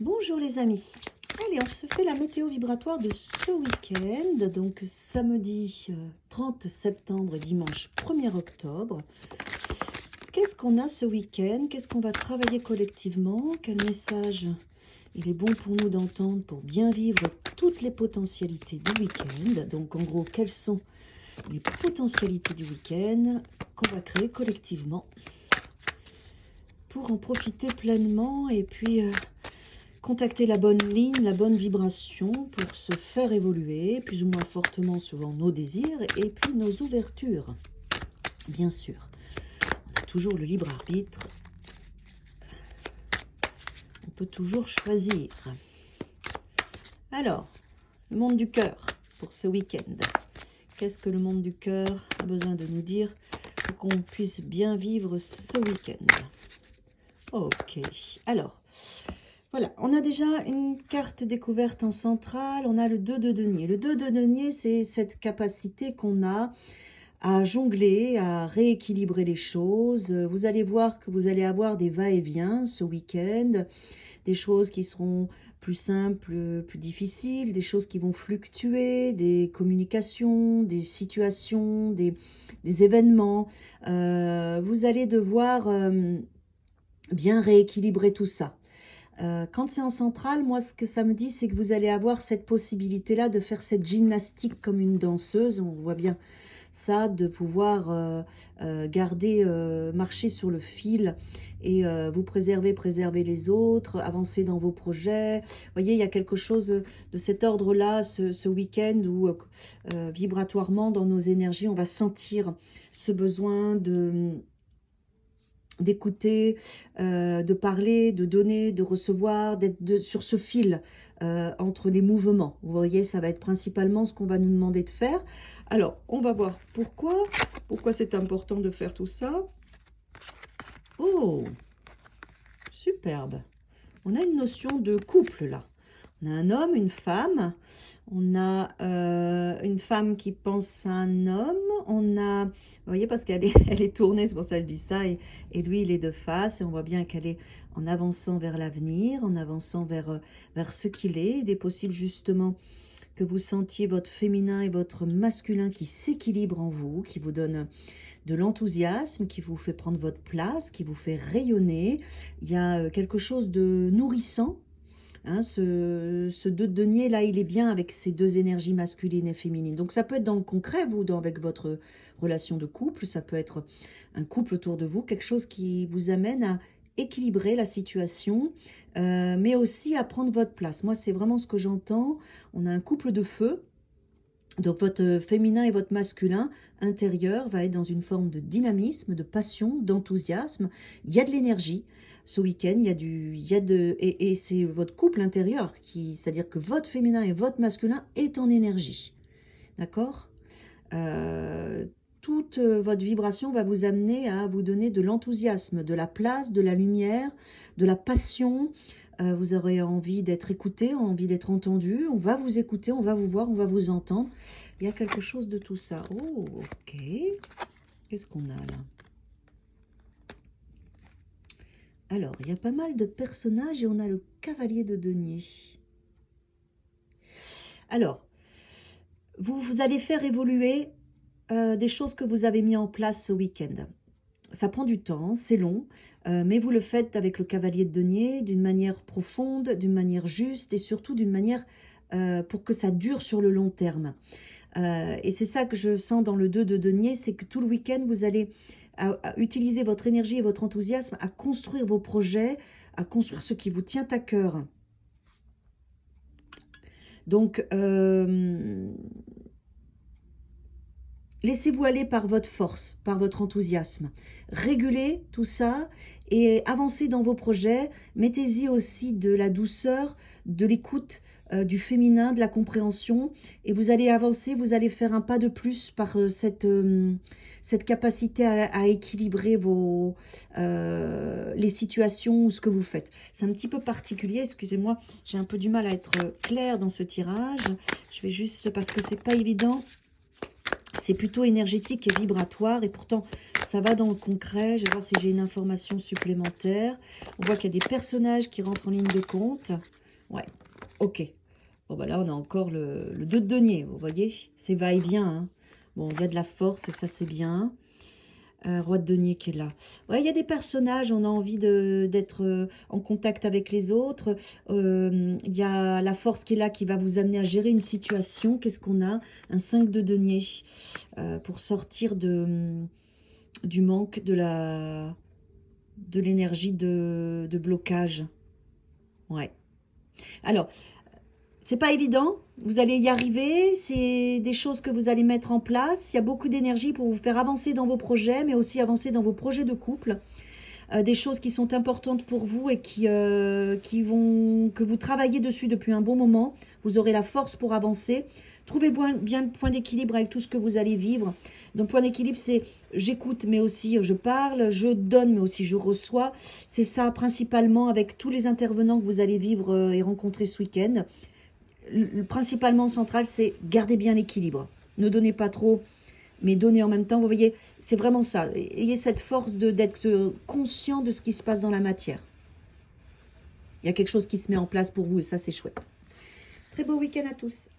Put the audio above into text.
Bonjour les amis. Allez, on se fait la météo vibratoire de ce week-end. Donc samedi 30 septembre et dimanche 1er octobre. Qu'est-ce qu'on a ce week-end? Qu'est-ce qu'on va travailler collectivement? Quel message il est bon pour nous d'entendre pour bien vivre toutes les potentialités du week-end? Donc en gros, quelles sont les potentialités du week-end qu'on va créer collectivement pour en profiter pleinement et puis contacter la bonne ligne, la bonne vibration pour se faire évoluer plus ou moins fortement selon nos désirs et puis nos ouvertures. Bien sûr, on a toujours le libre arbitre. On peut toujours choisir. Alors, le monde du cœur pour ce week-end. Qu'est-ce que le monde du cœur a besoin de nous dire pour qu'on puisse bien vivre ce week-end? Ok, alors... Voilà, on a déjà une carte découverte en centrale, on a le 2 de denier. Le 2 de denier, c'est cette capacité qu'on a à jongler, à rééquilibrer les choses. Vous allez voir que vous allez avoir des va-et-vient ce week-end, des choses qui seront plus simples, plus difficiles, des choses qui vont fluctuer, des communications, des situations, des événements. Vous allez devoir bien rééquilibrer tout ça. Quand c'est en centrale, moi, ce que ça me dit, c'est que vous allez avoir cette possibilité-là de faire cette gymnastique comme une danseuse. On voit bien ça, de pouvoir garder, marcher sur le fil et vous préserver les autres, avancer dans vos projets. Vous voyez, il y a quelque chose de cet ordre-là ce week-end où vibratoirement, dans nos énergies, on va sentir ce besoin d'écouter, de parler, de donner, de recevoir, d'être sur ce fil entre les mouvements. Vous voyez, ça va être principalement ce qu'on va nous demander de faire. Alors, on va voir pourquoi c'est important de faire tout ça. Oh, superbe. On a une notion de couple là. On a un homme, une femme. On a une femme qui pense à un homme. On a, vous voyez, parce qu'elle est, elle est tournée, c'est pour ça que je dis ça. Et lui, il est de face. Et on voit bien qu'elle est en avançant vers l'avenir, en avançant vers ce qu'il est. Il est possible justement que vous sentiez votre féminin et votre masculin qui s'équilibrent en vous, qui vous donne de l'enthousiasme, qui vous fait prendre votre place, qui vous fait rayonner. Il y a quelque chose de nourrissant. Hein, ce 2 de denier, là, il est bien avec ces deux énergies masculines et féminines. Donc, ça peut être dans le concret, vous, avec votre relation de couple. Ça peut être un couple autour de vous, quelque chose qui vous amène à équilibrer la situation, mais aussi à prendre votre place. Moi, c'est vraiment ce que j'entends. On a un couple de feu. Donc, votre féminin et votre masculin intérieur va être dans une forme de dynamisme, de passion, d'enthousiasme. Il y a de l'énergie. Ce week-end, et c'est votre couple intérieur c'est-à-dire que votre féminin et votre masculin est en énergie. D'accord? Toute votre vibration va vous amener à vous donner de l'enthousiasme, de la place, de la lumière, de la passion. Vous aurez envie d'être écouté, envie d'être entendu. On va vous écouter, on va vous voir, on va vous entendre. Il y a quelque chose de tout ça. Oh, ok. Qu'est-ce qu'on a là? Alors, il y a pas mal de personnages et on a le cavalier de denier. Alors, vous allez faire évoluer des choses que vous avez mis en place ce week-end. Ça prend du temps, c'est long, mais vous le faites avec le cavalier de denier d'une manière profonde, d'une manière juste et surtout d'une manière pour que ça dure sur le long terme. Et c'est ça que je sens dans le 2 de denier, c'est que tout le week-end, vous allez à utiliser votre énergie et votre enthousiasme à construire vos projets, à construire ce qui vous tient à cœur. Donc, laissez-vous aller par votre force, par votre enthousiasme. Régulez tout ça et avancez dans vos projets. Mettez-y aussi de la douceur, de l'écoute, du féminin, de la compréhension. Et vous allez avancer, vous allez faire un pas de plus par cette capacité à équilibrer les situations ou ce que vous faites. C'est un petit peu particulier, excusez-moi, j'ai un peu du mal à être claire dans ce tirage. Je vais juste, parce que c'est pas évident C'est plutôt énergétique et vibratoire. Et pourtant, ça va dans le concret. Je vais voir si j'ai une information supplémentaire. On voit qu'il y a des personnages qui rentrent en ligne de compte. Ouais, ok. Bon, bah là, on a encore le 2 de denier, vous voyez. C'est va-et-vient, hein. Bon, il y a de la force et ça, c'est bien. Roi de denier qui est là. Ouais, il y a des personnages, on a envie d'être en contact avec les autres. Il y a la force qui est là, qui va vous amener à gérer une situation. Qu'est-ce qu'on a? Un 5 de denier. Pour sortir du manque, de l'énergie de blocage. Ouais. Alors, c'est pas évident, vous allez y arriver, c'est des choses que vous allez mettre en place. Il y a beaucoup d'énergie pour vous faire avancer dans vos projets, mais aussi avancer dans vos projets de couple. Des choses qui sont importantes pour vous et que vous travaillez dessus depuis un bon moment. Vous aurez la force pour avancer. Trouvez bien le point d'équilibre avec tout ce que vous allez vivre. Donc, point d'équilibre, c'est j'écoute, mais aussi je parle, je donne, mais aussi je reçois. C'est ça, principalement, avec tous les intervenants que vous allez vivre et rencontrer ce week-end. Principalement central, c'est garder bien l'équilibre. Ne donnez pas trop, mais donnez en même temps. Vous voyez, c'est vraiment ça. Ayez cette force d'être conscient de ce qui se passe dans la matière. Il y a quelque chose qui se met en place pour vous et ça, c'est chouette. Très beau week-end à tous.